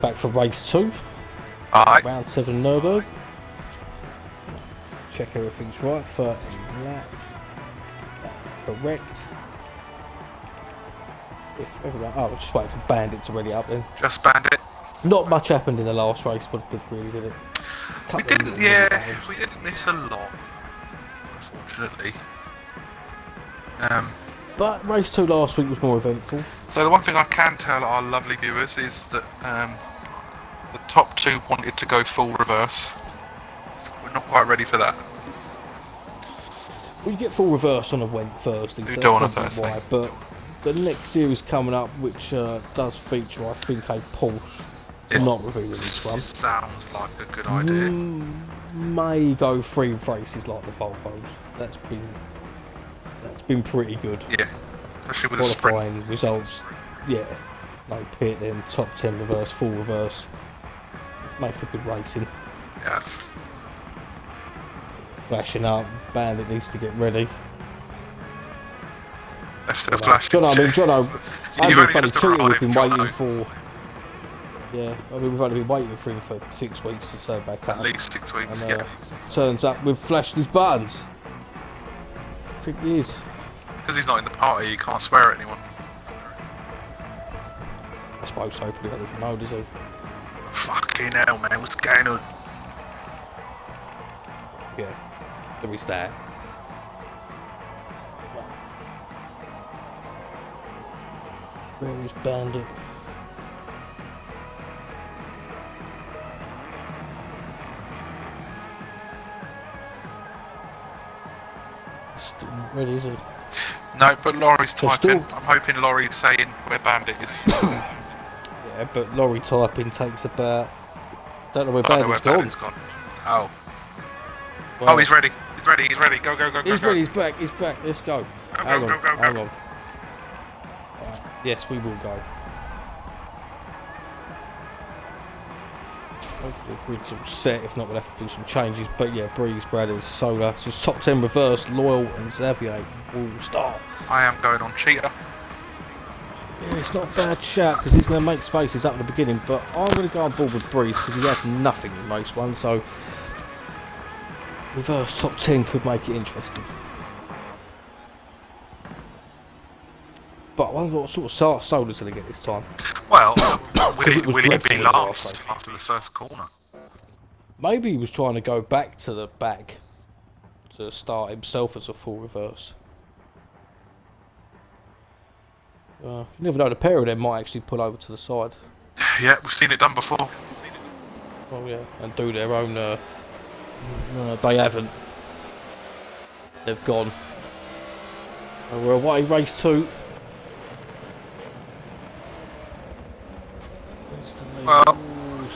Back for race 2. Aye. Round 7 Nurburg. Check everything's right. 30 lap. That's correct. If everyone, oh, just waiting for Bandits already up then. Just Bandit. Not much happened in the last race, but it really did it. We didn't, yeah, we didn't miss a lot, unfortunately. But race 2 last week was more eventful. So the one thing I can tell our lovely viewers is that the top 2 wanted to go full reverse. We're not quite ready for that. Well, you get full reverse on a Thursday. We so do on a that's Thursday. why, but the next series coming up, which does feature, I think, a Porsche. Not revealing this one. Sounds like a good idea. May go 3 races like the Volvos. That's been pretty good. Yeah, especially with the qualifying sprint results. Yeah, no pit, then top 10 reverse, full reverse. It's made for good racing. Yes. Flashing up, Bandit needs to get ready. They're still flashing. Jono, You've only just arrived, we've been waiting Jono. for. Yeah, I mean, we've only been waiting for him for 6 weeks to turn back up. At least 6 weeks, And, yeah. turns up, we've flashed his buttons. I think he is. Because he's not in the party, he can't swear at anyone. I suppose so, but he doesn't know, does he? Fucking hell, man, what's going on? Yeah, there is that. Where is Bandit? Still not ready, is he? No, but Laurie's So typing. still- I'm hoping Laurie's saying where Bandit is. Yeah, but lorry typing takes about. Don't know where I know where Bandit's gone. Bandit's gone. Oh. Well, Oh, he's ready. He's ready. He's ready. Go, go, go, go. He's go. ready. He's back. He's back. Let's go. Go, Hang go, on. go, go, go. Hang on. Right. Yes, we will go. Hopefully the grid's all set. If not, we'll have to do some changes. But yeah, Breeze, Brothers, Solar. So it's top 10 reverse, Loyal, and Xavier will start. I am going on Cheetah. Yeah, it's not a bad shout because he's going to make spaces up at the beginning. But I'm going to go on board with Breeze because he has nothing in race 1. So reverse top 10 could make it interesting. But I wonder what sort of Solar's going to get this time. Well, will it was he be dreadful in the last last after the first corner? Maybe he was trying to go back to the back to start himself as a full reverse. You never know, the pair of them might actually pull over to the side. Yeah, we've seen it done before. Oh yeah, and do their own. They haven't. They've gone. We're away, race 2. Well,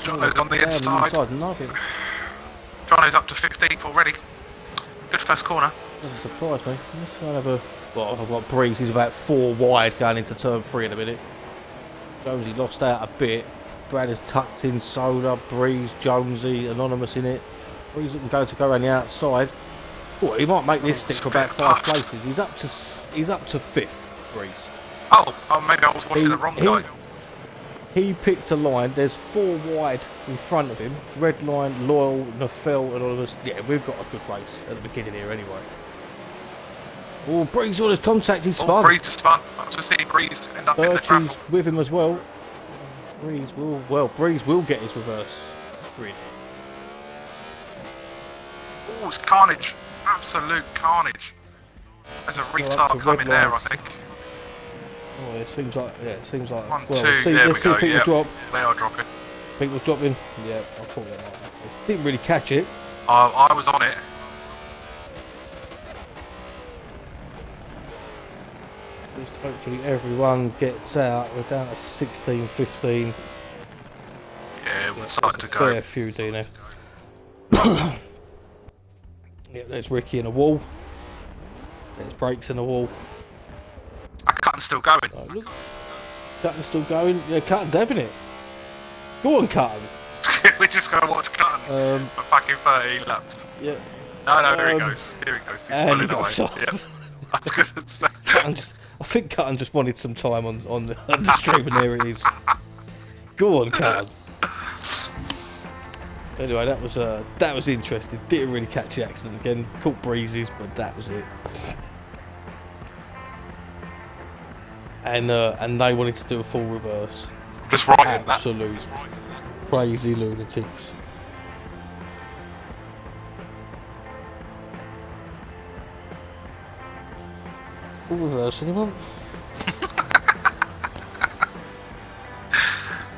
Jono's on the inside. Nuggets. Jono's up to 15th already. Good first corner. Doesn't surprise me. Let's have a. Well, I've got Breeze. He's about 4 wide going into turn 3 in a minute. Jonesy lost out a bit. Brad has tucked in. Soda, Breeze, Jonesy, Anonymous in it. Breeze can go around the outside. Oh, he might make this stick for about 5 places. He's up to 5th. Breeze. Oh, maybe I was watching the wrong guy. He picked a line. There's 4 wide in front of him. Red line, Loyal, Nafel, Anonymous. Yeah, we've got a good race at the beginning here anyway. Oh, Breeze on his contact. He's spun. Breeze is spun. I've just seen Breeze end up in the grapple. Bertie's with him as well. Breeze will get his reverse grid. Oh, it's carnage. Absolute carnage. There's a restart coming there, I think. Oh, it seems like, 1, well, 2, let's see there we people go. Yeah, drop. they are dropping. People dropping. Yeah, I thought that might happen. Didn't really catch it. I was on it. Just hopefully everyone gets out. We're down to 16, 15. Yeah, we're starting to go. Fair few, Dino. Yeah, there's Ricky in the wall. There's brakes in the wall. Cutton's still going. Oh, look. Cutton's still going. Yeah, Cutton's having it. Go on, Cutton. We're just going to watch Cutton for fucking 13 laps. Yeah. No, here he goes. Here he goes. He's pulling away. Yeah. I was going to say. I think Cutton just wanted some time on the stream, and there it is. Go on, Cutton. Anyway, that was interesting. Didn't really catch the accident again. Caught breezes, but that was it. And they wanted to do a full reverse. Just writing that. Absolute crazy lunatics. Full reverse, anyone?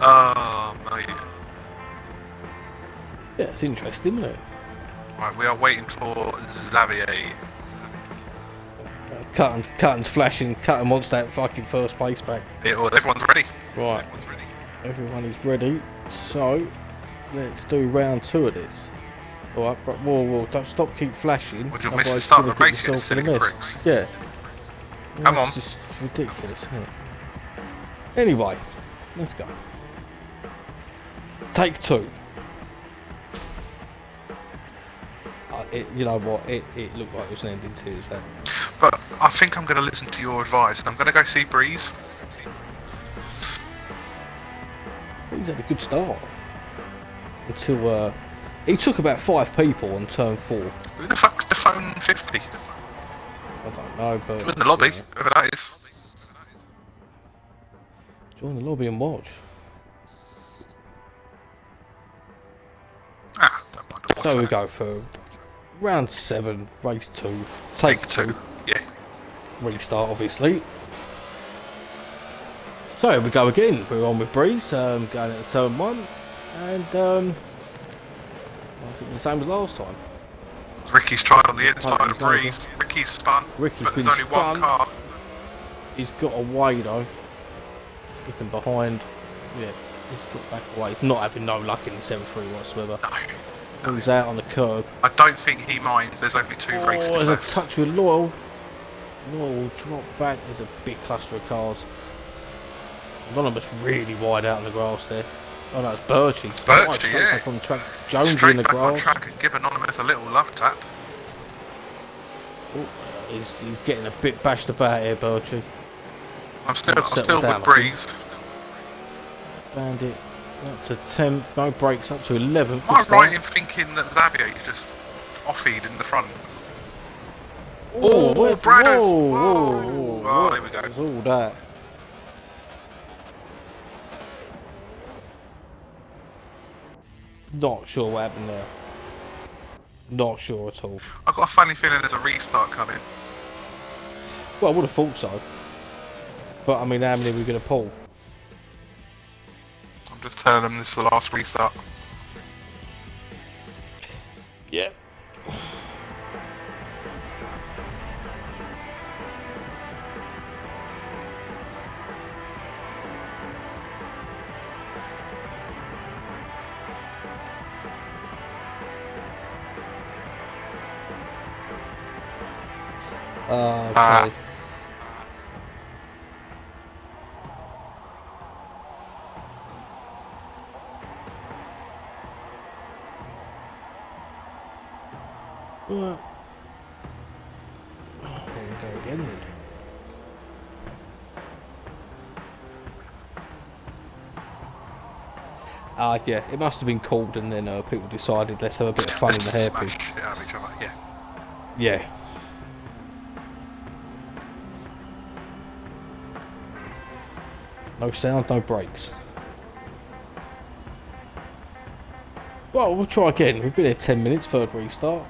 Oh, mate. Yeah, it's interesting, isn't it? Right, we are waiting for Xavier. Cutting's flashing. Cutting wants that fucking first place back. Everyone's ready. Right. Everyone's ready. Everyone is ready. So, let's do round 2 of this. Alright, but whoa, don't stop, keep flashing. Would you miss the start of the race, you silly pricks? Yeah. Come on. It's just ridiculous, isn't it? Anyway, let's go. Take 2. You know what? It looked like it was an ending tears, that. But I think I'm going to listen to your advice. I'm going to go see Breeze. He's had a good start. Until, he took about 5 people on turn 4. Who the fuck's the phone 50? I don't know, but... In the lobby, whoever that is. Join the lobby and watch. Ah, don't mind the So we go for round 7, race 2, take 2. Yeah. Restart, obviously. So here we go again. We're on with Breeze, going into turn 1, and I think the same as last time. Ricky's tried on the inside of Breeze. Ricky's spun, but there's only one car. He's got away though. Looking behind. Yeah, he's got back away. Not having no luck in the 7-3 whatsoever. No. He's out on the curb. I don't think he minds. There's only 2 races there's left. a touch with Loyal. Loyal will drop back. There's a big cluster of cars. Anonymous really wide out on the grass there. Oh no, it's Birchie. Birchie, yeah. Back on the track. Jonesy Straight in the back grass. on track and give Anonymous a little love tap. Oh, he's getting a bit bashed about here, Birchie. I'm still with Breeze. Bandit up to 10th, no brakes, up to 11th. Am I right in thinking that Xavier just offied in the front? Oh, Bradders! Whoa! Oh, there we go. There's all that. Not sure what happened there. Not sure at all. I've got a funny feeling there's a restart coming. Well, I would have thought so. But I mean, how many are we going to pull? I'm just telling them this is the last restart. Yeah. Okay. Well, there we go again then. Yeah, it must have been called and then people decided let's have a bit of fun in the hairpin. Smash each other, yeah. Yeah. No sound, no brakes. Well, we'll try again. We've been here 10 minutes, 3rd restart.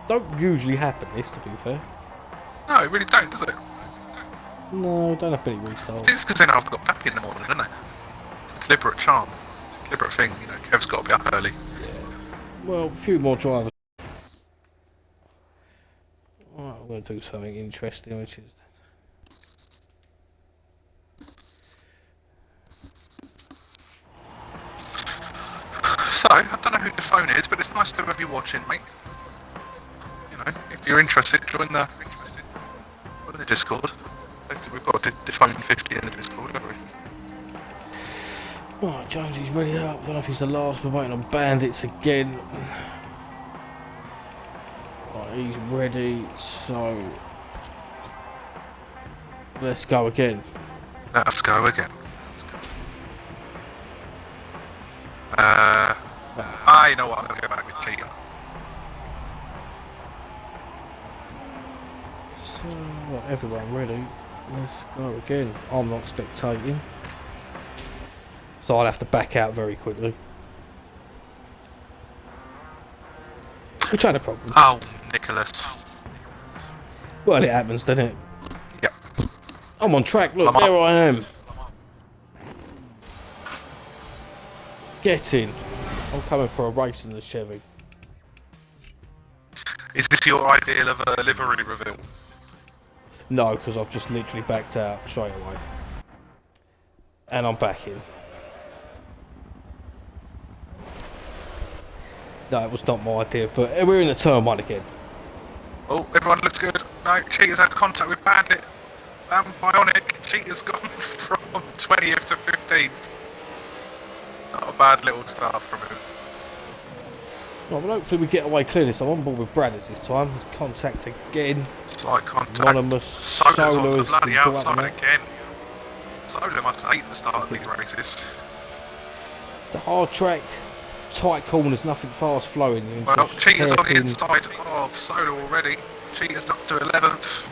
Don't usually happen this, to be fair. No, it really don't, does it? No, don't have many restarts. It's because then I've got Pappy in the morning, isn't it? It's a deliberate charm. Deliberate thing, you know, Kev's got to be up early. Yeah. Well, a few more drivers. Alright, I'm going to do something interesting, which is... So, I don't know who the phone is, but it's nice to have you watching, mate. You know, if you're interested, join the Discord. We've got the phone 50 in the Discord, haven't we? Right, Jonesy's ready up. I don't know if he's the last. We're waiting on Bandits again. Right, he's ready, so... let's go again. Let's go again. you know what, I'm going to go back with Cheetah. So, right, everyone ready? Let's go again. I'm not spectating, so I'll have to back out very quickly. Which ain't a problem. Oh, Nicholas. Well, it happens, doesn't it? Yep. I'm on track, look, there I am. Get in. I'm coming for a race in the Chevy. Is this your ideal of a livery reveal? No, because I've just literally backed out straight away. And I'm back in. No, it was not my idea, but we're in the turn one again. Oh, everyone looks good. No, Cheetah's had contact with Bandit. Bionic. Cheetah's gone from 20th to 15th. Not a bad little start from him. Well, hopefully we get away clear this time. I'm on board with Bradders this time. Contact again. Slight contact. Anonymous. Sola's on the is bloody outside out again. Sola must hate the start of these races. It's a hard track. Tight corners, nothing fast flowing. Well, Cheetah's on the inside of Sola already. Cheetah's up to 11th.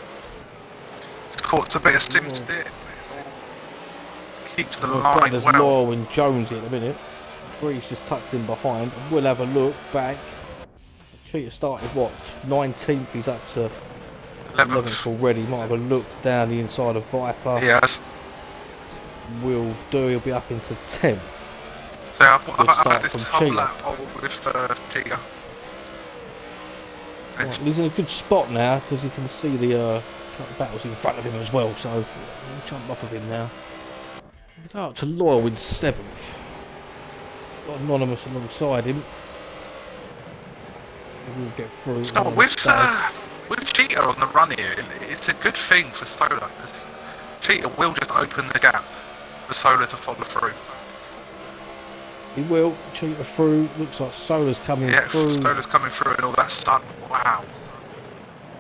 It's caught a bit of sim stick. Keeps the line Bradders well. Law and Jonesy at the minute. Breeze just tucked in behind. We'll have a look back. Cheetah started what? 19th. He's up to 11th already. Might have a look down the inside of Viper. Yes. Will do. He'll be up into 10th. So I've had this whole Cheetah. lap with Cheetah. Right, he's in a good spot now because you can see the battles in front of him as well. So we'll jump off of him now. We'll go up to Loyal in 7th. Got Anonymous alongside him. We'll get through. No, with Cheetah on the run here, it's a good thing for Solar because Cheetah will just open the gap for Solar to follow through. He will. Cheetah through. Looks like Solar's coming through. Yeah, Solar's coming through and all that sun. Wow.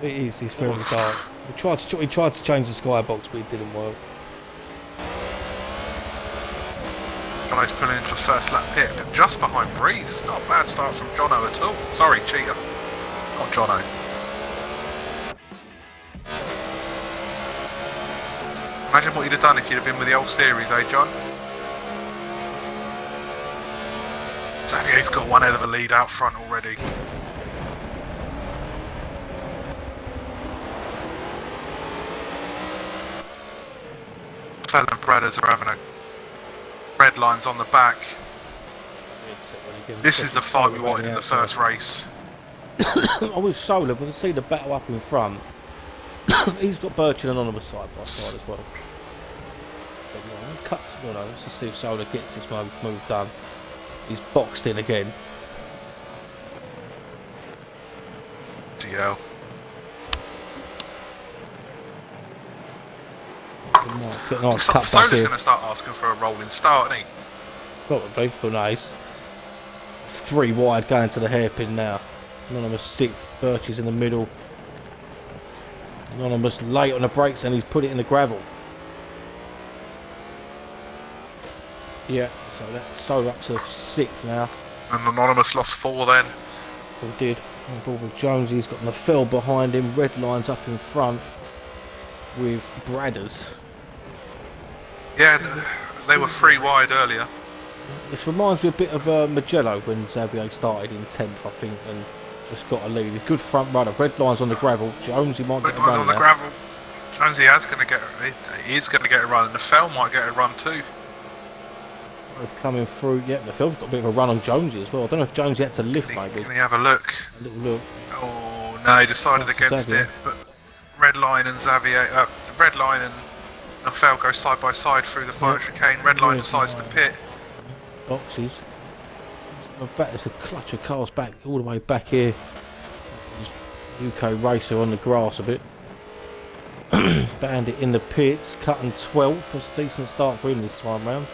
It is. It's very dark. He tried to change the skybox, but it didn't work. Jono's pulling into a first lap pit, but just behind Breeze. Not a bad start from Jono at all. Sorry, Cheetah. Not Jono. Imagine what you'd have done if you'd have been with the old series, eh, John? Xavier's got one hell of a lead out front already. Fell and Bradders are having a red lines on the back. This is the fight we wanted in the first race. I was Solar, but I see the battle up in front. He's got Birch and Anonymous side by side as well. But, let's just see if Solar gets this move done. He's boxed in again. DL. Nice cut Solar's back going to start asking for a rolling start, isn't he? Probably, but nice. 3 wide going to the hairpin now. Anonymous 6th, Birch is in the middle. Anonymous late on the brakes and he's put it in the gravel. Yeah, so that's Solar up to 6th now. And Anonymous lost 4 then. He did. On board with Jones, he's got Nafel behind him, red lines up in front with Bradders. Yeah, they were 3 wide earlier. This reminds me a bit of Magello when Xavier started in 10th, I think, and just got a lead. A good front runner. Red lines on the gravel. Jones, he might get a run. Red lines on the gravel. Jonesy is going to get a run, and Nafel might get a run too. Both coming through. Yeah, Nafel's got a bit of a run on Jonesy as well. I don't know if Jonesy had to lift maybe. Can he have a look? A little look. Oh no, he decided against Xavier. it. But Redline and Xavier, Redline and Nafel go side by side through the final chicane. Redline decides to pit. Boxes. There's a clutch of cars back all the way back here. UK racer on the grass a bit. Bandit in the pits, cutting 12th. That's a decent start for him this time round.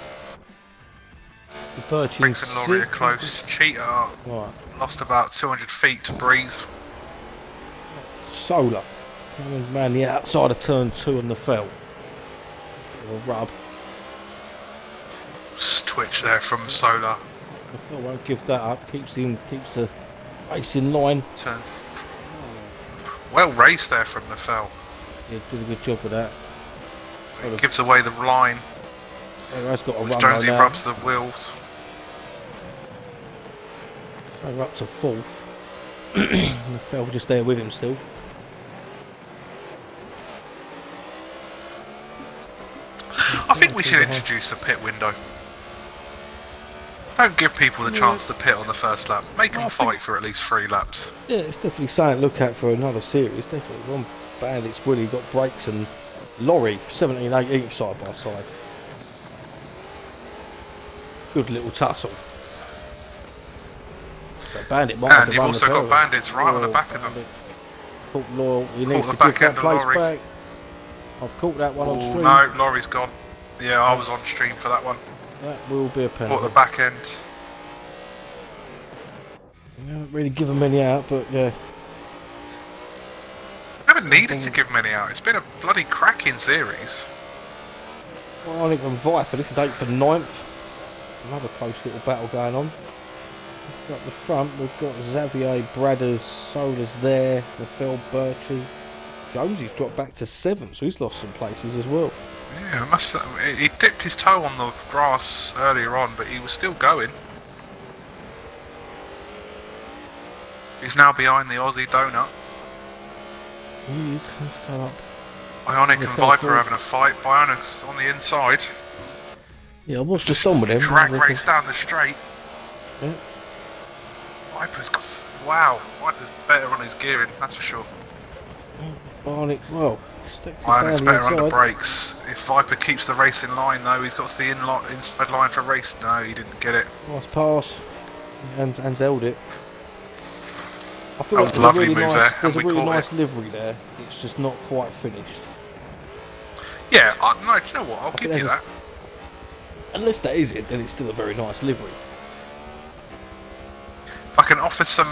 Briggs and Laurie are close. Cheetah lost about 200 feet to Breeze. Solar coming around the outside of turn 2 on the fell. A rub. Twitch there from Solar. Phil won't give that up. Keeps the race in line. Turn. Well raced there from the fell. Yeah, did a good job with that. It gives away the line. Has got a run Jonesy now. rubs the wheels. So we're up to fourth. And the Phil just there with him still. I think we should introduce a pit window. Don't give people the chance to pit on the first lap. Make them fight for at least 3 laps. Yeah, it's definitely something to look at for another series. Definitely one Bandit's Willie got brakes and Lorry 17, 18 side by side. Good little tussle. So Bandit might have And to you've run also the got curve. Bandits right on the back of them. Caught Loyal. He Caught needs the to back give that end of place Lorry. back. I've caught that one on Oh stream. no, Lorry's gone. Yeah, I was on stream for that one. That will be a Caught penalty. the back end. We haven't really given many out, but yeah. Haven't needed to give many out. It's been a bloody cracking series. Bionic and Viper, this is 8th and 9th. Another close little battle going on. Let's go up the front. We've got Xavier, Bradders, Solar's there, the Phil Birchie. Jonesy's dropped back to 7th, so he's lost some places as well. Yeah, he dipped his toe on the grass earlier on, but he was still going. He's now behind the Aussie Donut. He is. Let's go up. Bionic and Viper are having a fight. Bionic's on the inside. Yeah, what's just on with him? Drag race down the straight. Yeah. Viper's got... Wow, Viper's better on his gearing, that's for sure. Bionic, well, sticks it Bionic's down better the on the inside. brakes. If Viper keeps the race in line though, he's got the inside line for race. No, he didn't get it. Nice pass. And held it. I feel That like was there's a lovely a really move nice, there, there's and a we really caught nice it. livery there. It's just not quite finished. Yeah, no, do you know what? I'll give you there's that. Unless that is it, then it's still a very nice livery. If I can offer some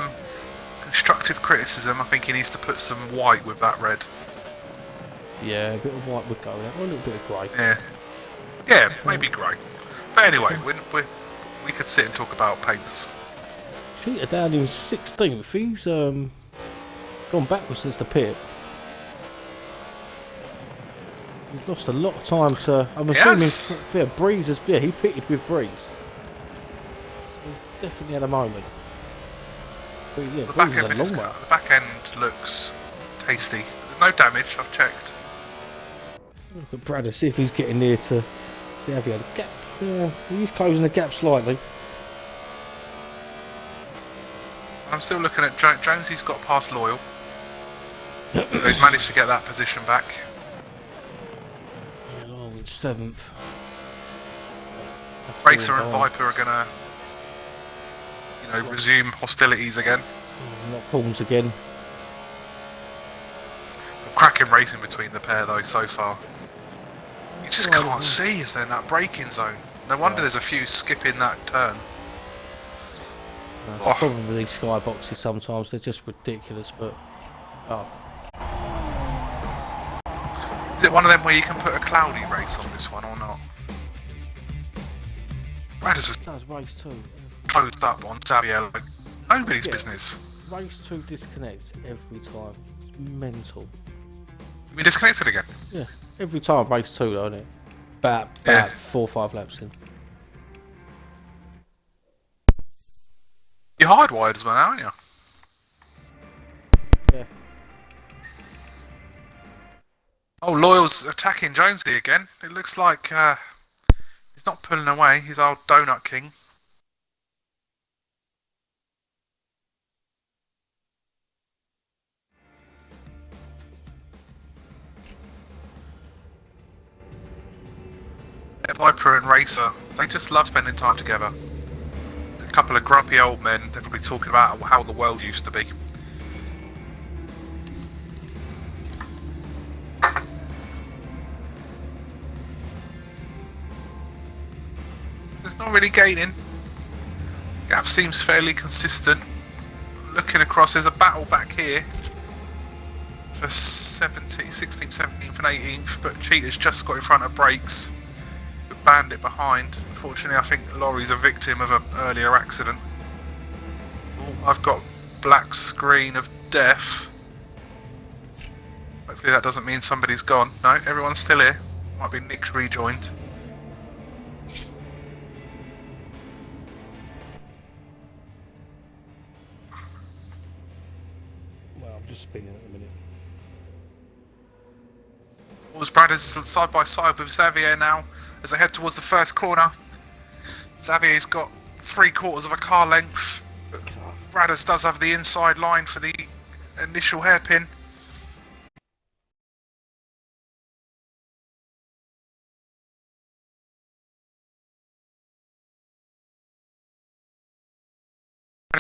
constructive criticism, I think he needs to put some white with that red. Yeah, a bit of white would go there, or a little bit of grey. Yeah, maybe grey. But anyway, we could sit and talk about paints. Cheater down in 16th. He's gone backwards since the pit. He's lost a lot of time to. I'm assuming. Yeah, Breeze has. Yeah, he pitted with Breeze. He's definitely had a moment. But yeah, The Breeze back, is a long one. the back end looks tasty. There's no damage, I've checked. Look at Brad to see if he's getting near to. See how he had a gap. Yeah, he's closing the gap slightly. I'm still looking at Jonesy's got past Loyal. So he's managed to get that position back. Oh, 7th. Racer and Viper are gonna, resume hostilities again. Not horns again. Some cracking racing between the pair though so far. You just can't see, is there, in that braking zone? No wonder there's a few skipping that turn. The problem with these skyboxes sometimes, they're just ridiculous, but... Oh. Is it one of them where you can put a cloudy race on this one or not? Bradders has That's race 2. closed up on Xavier like nobody's business. Race 2 disconnects every time. It's mental. We disconnected again. Yeah, every time race 2 though, isn't it? About 4 or 5 laps in. You're hardwired as well now, aren't you? Yeah. Oh, Loyal's attacking Jonesy again. It looks like he's not pulling away. He's old Donut King. Viper and Racer, they just love spending time together. A couple of grumpy old men, they're probably talking about how the world used to be. There's not really gaining. Gap seems fairly consistent. Looking across, there's a battle back here for 17th, 16th, 17th and 18th, but Cheetah's just got in front of brakes. Bandit behind. Unfortunately, I think Laurie's a victim of an earlier accident. Oh, I've got black screen of death. Hopefully that doesn't mean somebody's gone. No, everyone's still here. Might be Nick's rejoined. Well, I'm just spinning at the minute. All's Brothers side by side with Xavier now as they head towards the first corner. Xavier's got 3/4 of a car length. Bradders does have the inside line for the initial hairpin.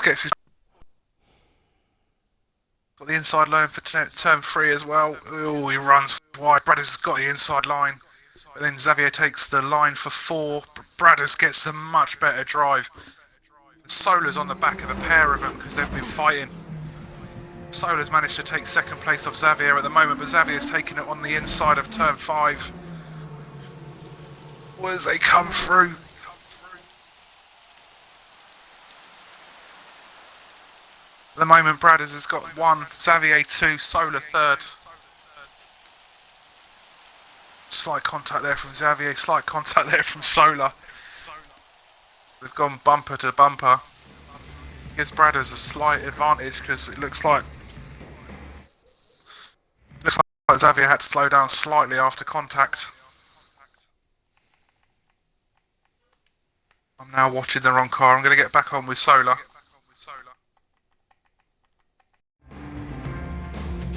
Gets his got the inside line for turn 3 as well. Oh, he runs wide. Bradders has got the inside line. But then Xavier takes the line for 4. Bradders gets the much better drive. Solar's on the back of a pair of them because they've been fighting. Solar's managed to take second place off Xavier at the moment, but Xavier's taking it on the inside of turn 5. As they come through. At the moment, Bradders has got 1, Xavier 2, Solar 3rd. Slight contact there from Xavier, slight contact there from Solar. They've gone bumper to bumper. Gives Bradders a slight advantage because it looks like Xavier had to slow down slightly after contact. I'm now watching the wrong car. I'm going to get back on with Solar.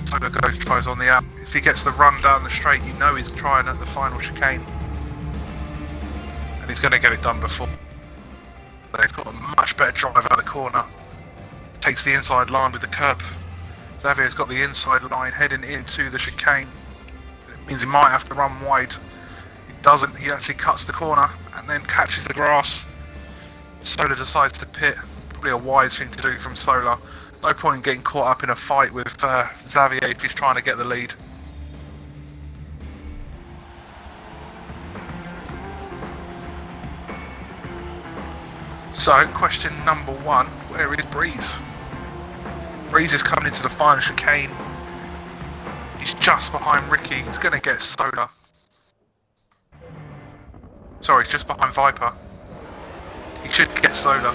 Solar goes, tries on the app. If he gets the run down the straight, you know he's trying at the final chicane. And he's going to get it done before. He's got a much better drive out of the corner. Takes the inside line with the curb. Xavier's got the inside line heading into the chicane. It means he might have to run wide. He doesn't, he actually cuts the corner and then catches the grass. Solar decides to pit. Probably a wise thing to do from Solar. No point in getting caught up in a fight with Xavier if he's trying to get the lead. So, question number 1, where is Breeze? Breeze is coming into the final chicane. He's just behind Ricky, he's going to get Solar. Sorry, he's just behind Viper. He should get Solar.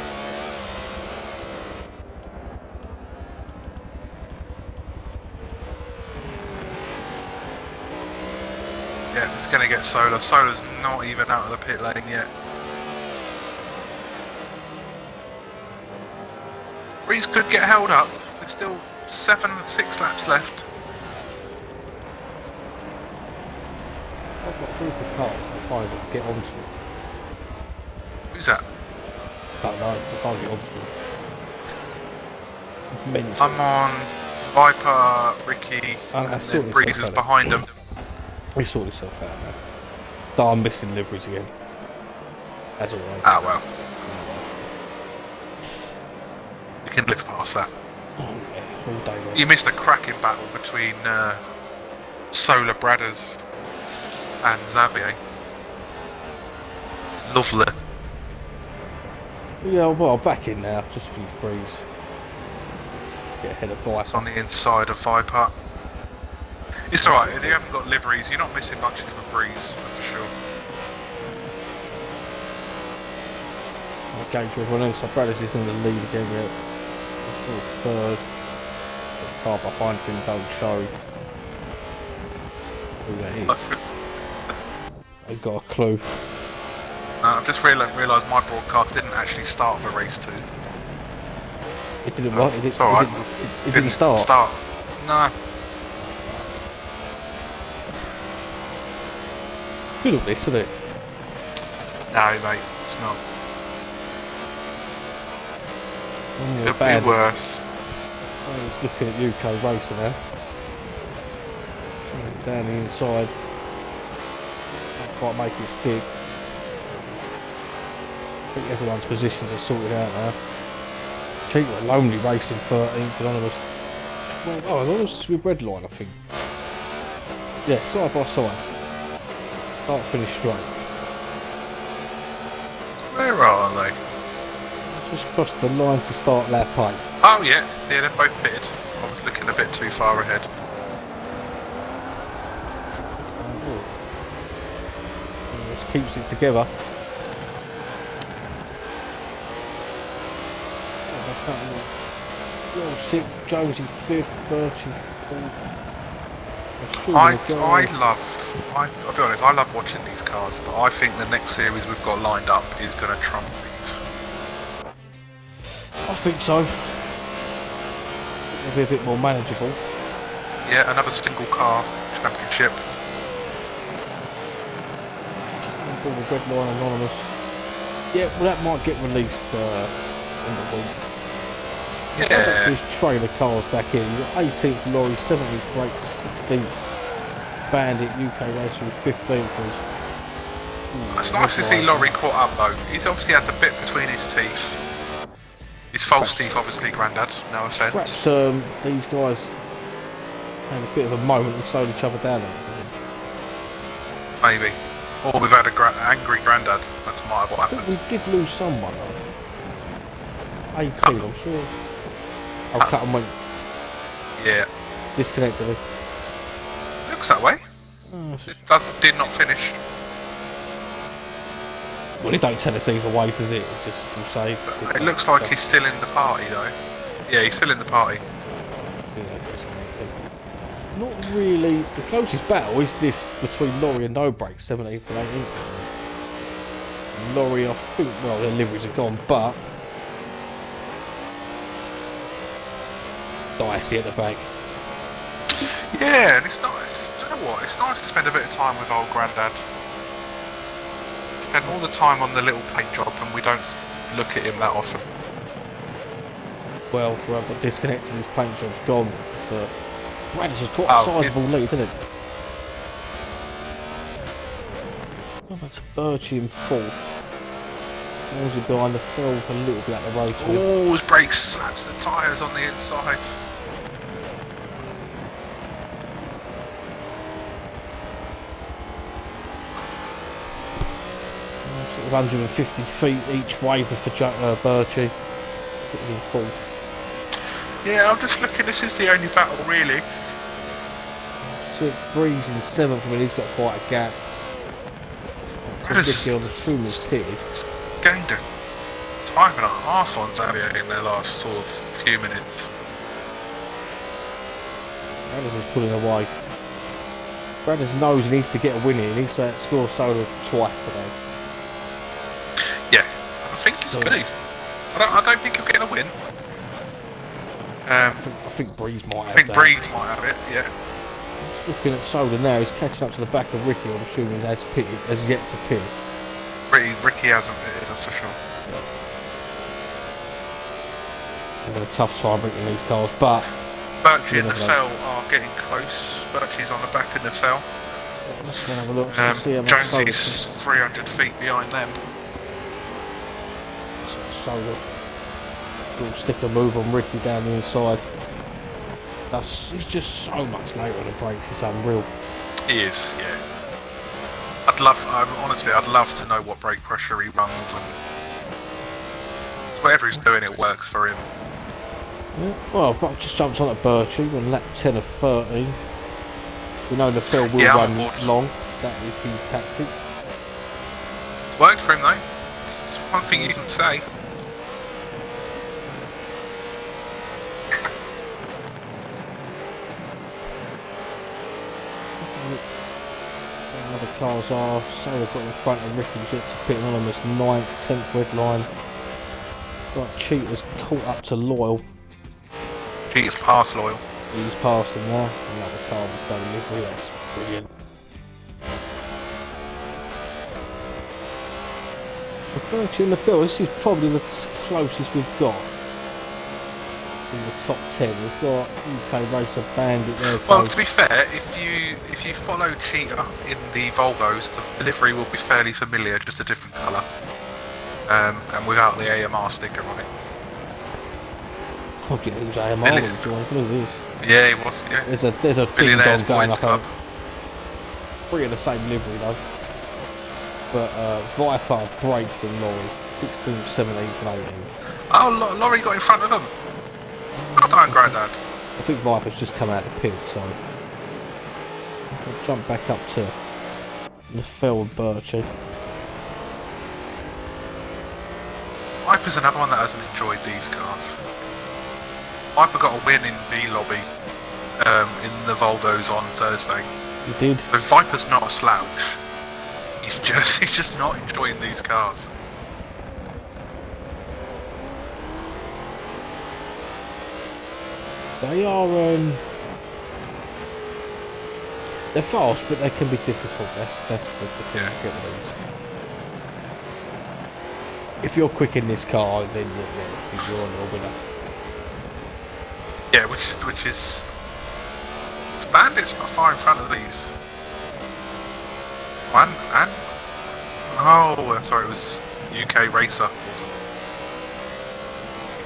Yeah, he's going to get Solar. Solar's not even out of the pit lane yet. Breeze could get held up. There's still 6 laps left. I've got a group of cars I can't get onto it. Who's that? I don't know, I can't get onto it. Mental. I'm on Viper, Ricky, and then Breeze is behind him. We sort yourself out now. Oh, I'm missing liveries again. As always. Ah well. You can live past that. Oh yeah, all day long. You missed a cracking battle between Solar Bradders and Xavier. It's lovely. Yeah, well, I'm back in now, just for Breeze. Get ahead of Viper. It's on the inside of Viper. It's alright, if you haven't got liveries, you're not missing much of a Breeze, that's for sure. I'm going to everyone else, so Bradders isn't in the lead again yet. Sort of 3rd. The car behind him don't show who that is. I've got a clue. I've just realised my broadcast didn't actually start for race 2. It didn't what? It didn't start. No. Good at this, isn't it? No, mate, it's not. Could be worse. I'm just looking at UK racing now. Down the inside. Can't quite make it stick. I think everyone's positions are sorted out now. Cheap like Lonely racing 13th, Anonymous. Well, Anonymous with red line, I think. Yeah, side by side. Start finish straight. Where are they? Just crossed the line to start lap 8. Oh yeah, they're both pitted. I was looking a bit too far ahead. Just keeps it together. Oh, 6th, Jonesy 5th, Birchie 4th. I'll be honest, I love watching these cars, but I think the next series we've got lined up is going to trump these. I think so. It'll be a bit more manageable. Yeah, another single car championship. The red line anonymous. Yeah, well that might get released in the week. Yeah. His trailer cars back in. You've got 18th Lorry, 17th Brake, 16th Bandit, UK Racer, 15th was. It's nice to see Laurie caught up though. He's obviously had the bit between his teeth. His false teeth, obviously, Grandad. No offence. Perhaps these guys had a bit of a moment and slowed each other down a little bit. Maybe. Or we've had an angry Grandad. That's might have what I think happened. we did lose someone though. 18, I'm sure. Oh, cut and went. Yeah. Disconnected it. Looks that way. That did not finish. Well, it don't tell us either way, does it? It just will say. It looks like he's still in the party though. Yeah, he's still in the party. Not really. The closest battle is this between Laurie and Nurburg, 17th and 18th. Laurie, I think, well, their liveries are gone, but dicey at the back. Yeah, and it's nice. Do you know what? It's nice to spend a bit of time with old Grandad. Spend all the time on the little paint job, and we don't look at him that often. Well, I got disconnected, his paint job's gone, but Brandis has got a sizable lead, isn't it? Oh, that's Birchie in 4th. Was it behind the field a little bit at the road? Oh, his brake slaps the tyres on the inside. 150 feet each way for Birchie. In 4th. Yeah, I'm just looking. This is the only battle, really. So Breeze in 7th. I mean, he's got quite a gap. Ricky on the Troom is pitted. Gained a time and a half on Xavier in their last sort of few minutes. Brandis is pulling away. Brandis knows he needs to get a win here. He needs to score solo twice today. Yeah, I think he's good. I don't think he'll get a win. I think Breeze might have I think that. Breeze might have it, yeah. Looking at Soda now, he's catching up to the back of Ricky. I'm assuming has yet to pit. Ricky hasn't pitted, that's for sure. Having a tough time bringing these cars, but Birchie and the Fell are getting close. Birchie's on the back of the Fell. Let's go and have a look. Jonesy's 300 feet behind them. Soda. Little sticker move on Ricky down the inside. He's just so much later on the brakes, it's unreal. He is, yeah. Honestly, I'd love to know what brake pressure he runs, and whatever he's doing, it works for him. Yeah, well, I've just jumped on at Birchie on lap 10 of 30. We know the field will run long. That is his tactic. It's worked for him though. It's one thing you can say. The cars are so they've got in front of Ricky get to pit anonymous 9th, 10th red line. Right, Cheetah's caught up to Loyal. Cheetah's past Loyal. He's past him now. Another car with no livery, that's brilliant. Birchie in the field, this is probably the closest we've got. In the top 10, we've got UK Racer Bandit there. Well, to be fair, if you follow Cheetah in the Volvos, the livery will be fairly familiar, just a different colour, and without the AMR sticker on it. Oh, yeah, it was AMR. Look at this. Yeah, it was. Yeah. There's a ding dong going Boys up. Club. Three of the same livery though. But Viper, Brakes and Lorry. 16th, 17th and 18th. Oh, Laurie got in front of them. Well done, Grandad. I think Viper's just come out of the pit, so I'll jump back up to Lefel and Birchie. Viper's another one that hasn't enjoyed these cars. Viper got a win in B lobby in the Volvos on Thursday. You did? But Viper's not a slouch. He's just not enjoying these cars. They are, they're fast, but they can be difficult. That's the thing to get with these. If you're quick in this car, then you're a winner. Yeah, which is... Bandit's not far in front of these. And oh, sorry, it was UK Racer, wasn't it?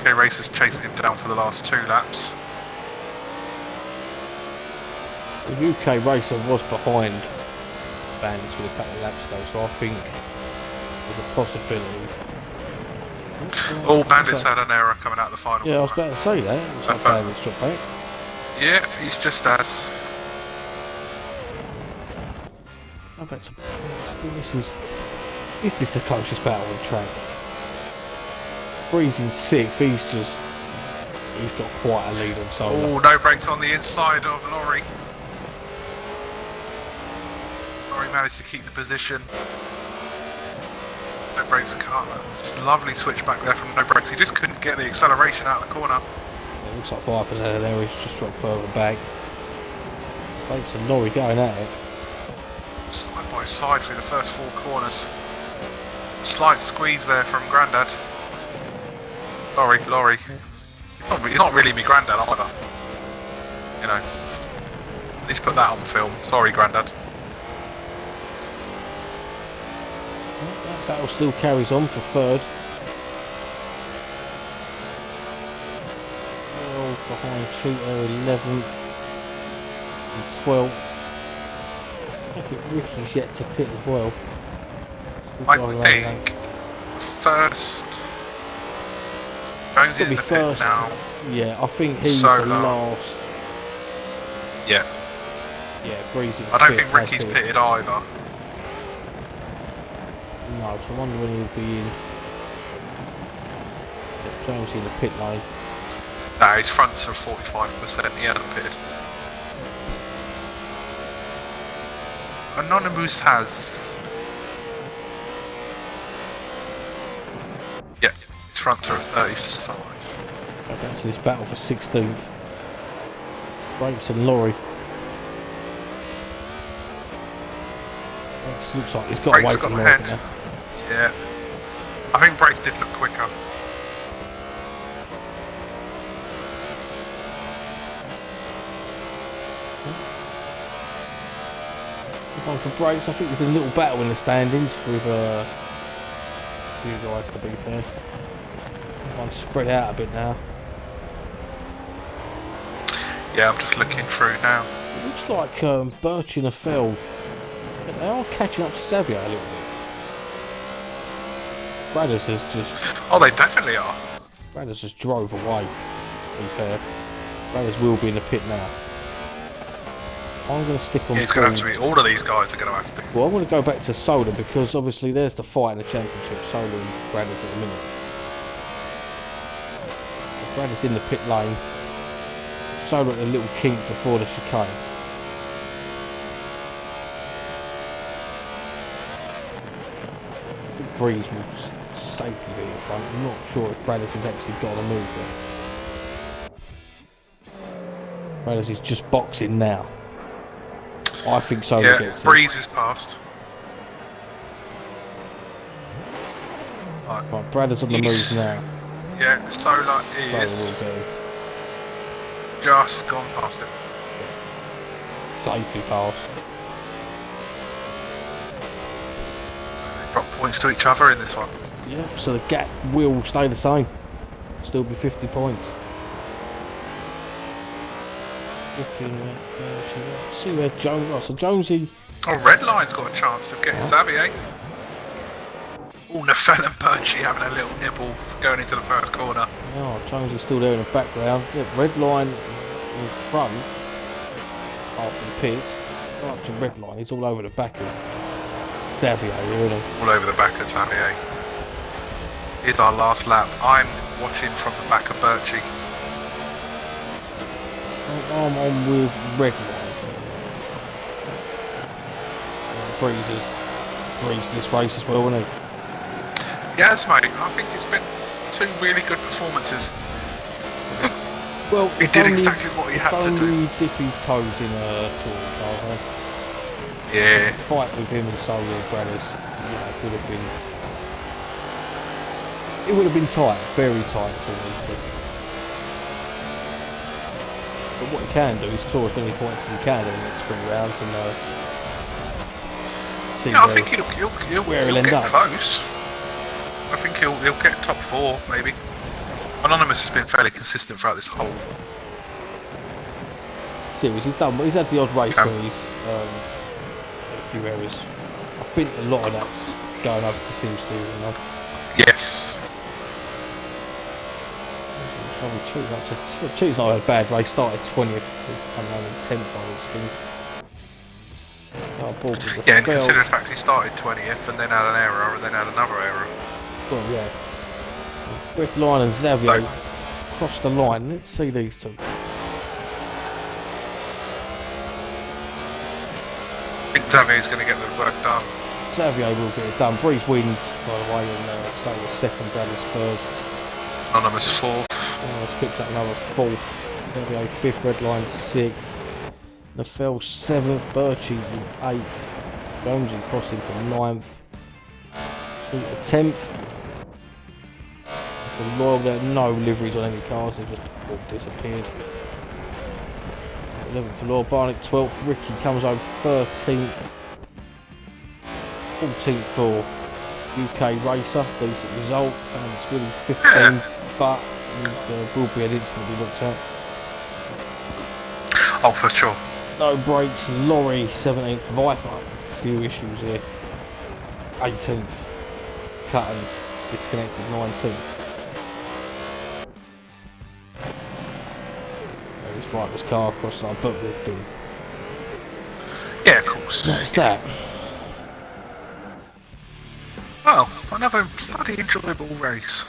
UK Racer's chasing him down for the last 2 laps. The UK Racer was behind Bandits with a couple of laps ago, so I think there's a possibility. All Bandits had an error coming out of the final. Yeah, I was about to say that. Looks like Bandits dropped back. Yeah, he's just as. I bet some. Is this the closest battle on the track? Breeze in 6th. He's got quite a lead on Solar. Oh, no brakes on the inside of Laurie. Laurie managed to keep the position. No brakes car. It's a lovely switch back there from no brakes. He just couldn't get the acceleration out of the corner. It looks like Viper's out there. He's just dropped further back. Brakes and Laurie going at it. Side by side through the first 4 corners. Slight squeeze there from Grandad. Sorry, Laurie. He's not really me Grandad either. You know, just, at least put that on film. Sorry, Grandad. That battle still carries on for 3rd. Well, behind Cheetah 11th and 12th. I think Ricky's yet to pit as well. I think first. Jones is in the pit now. Yeah, I think he's Solar. the last. Yeah. Yeah, Breezy. I don't think Ricky's pitted either. No, so I wonder when he'll be in. Yeah, Jones in the pit lane. No, his fronts are 45%. He hasn't pitted. Anonymous has. Yeah, his fronts are 35. Okay, so this battle for 16th. Brakes and Laurie. Looks like he's got Brakes away got from ahead. now. Yeah. I think Brakes did look quicker. Going for Brakes. I think there's a little battle in the standings with a few guys, to be fair. Everyone's spread out a bit now. Yeah, I'm just looking through now. It looks like Birch and Fell, they are catching up to Xavier a little bit. Bradders has just... Oh, they definitely are. Bradders just drove away, to be fair. Bradders will be in the pit now. I'm going to stick on... Yeah, it's going to have to be... All of these guys are going to have to. Well, I'm going to go back to Solar because obviously there's the fight in the championship. Solar and Bradders at the minute. Bradders in the pit lane. Solar at the little kink before the chicane. I think Breeze will safely be in front. I'm not sure if Bradders has actually got a move there. Bradders is just boxing now. I think Solar gets it. Breeze is past. Right, Bradders on the move now. Yeah, Solar is Solar will do. Just gone past him. Safely past. They drop points to each other in this one. Yeah, so the gap will stay the same. Still be 50 points. See where Jones. Oh, so Jonesy. Oh, Redline's got a chance of getting Xavier. Oh, Nefel and Birchie having a little nibble going into the first corner. Oh, Jonesy's still there in the background. Yeah, red line in front after the pits. Start to red line. He's all over the back of Xavier, isn't he? All over the back of Xavier. Here's our last lap. I'm watching from the back of Birchie. I'm on with red line. Breezes breezed this race as well, isn't he? Yes, mate. I think it's been 2 really good performances. Well, he did exactly what he had to do. Only dip his toes in a tour car, huh? Yeah. The fight with him and Solo Brothers, would have been. It would have been tight, very tight between these two. But what he can do is claw as many points as he can in the next 3 rounds and see I think he'll end get up. close. I think he'll get top 4 maybe. Anonymous has been fairly consistent throughout this whole series. He's had the odd race where he's a few errors. I think a lot of that's going over to Sim steering. Yes. Cheat's not had a bad race. Started 20th. He's come down in 10th by all skins. Yeah, and consider the fact he started 20th and then had an error and then had another error. Well, yeah. Red line and Xavier cross the line. Let's see these two. I think Xavier's going to get the work done. Xavier will get it done. Breeze wins, by the way, and Salo's second, Bradley's third. Anonymous 4th. Picks up another 4th. Xavier 5th, red line 6th. Nefel 7th, Birchie 8th. Jonesy crossing to 9th. 10th. For Loyal, there are no liveries on any cars, they just all disappeared. 11th for Loyal, Barnett 12th, Ricky comes home 13th. 14th for UK Racer, decent result, and it's really 15th, but there will be an incident we looked at. Oh, for sure. No brakes, Lorry 17th, Viper, a few issues here. 18th, Cutton, disconnected 19th. This Viper's car across our book with them. Yeah, of course. That's that. Well, another bloody enjoyable race.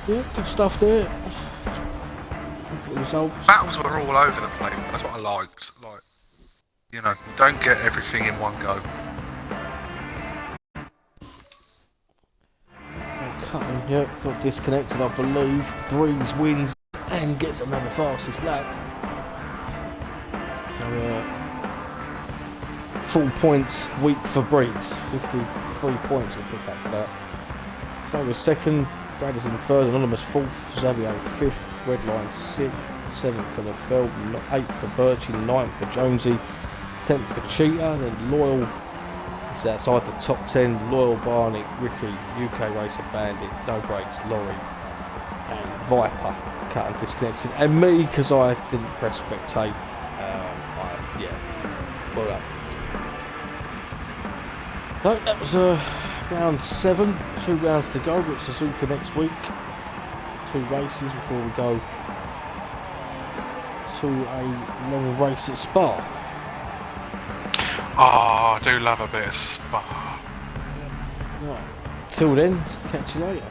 Yeah, good stuff there. Good results. Battles were all over the place. That's what I liked. Like, you don't get everything in one go. Cutting, yep, got disconnected, I believe. Breeze wins and gets another fastest lap. So, full points week for Breeze. 53 points will pick up for that. Fowler's second, Brad is in third, Anonymous 4th, Xavier 5th, Redline 6th, 7th for Nefel, 8th for Birchie, 9th for Jonesy, 10th for Cheetah, then Loyal is outside the top 10, Loyal, Barnett, Ricky, UK Racer, Bandit, No Brakes, Lorry, and Viper cut and disconnected, and me because I didn't press spectate. Well done. So that was round 7, 2 rounds to go at Suzuka next week. 2 races before we go to a long race at Spa. Oh, I do love a bit of Spa. Right. Till then, catch you later.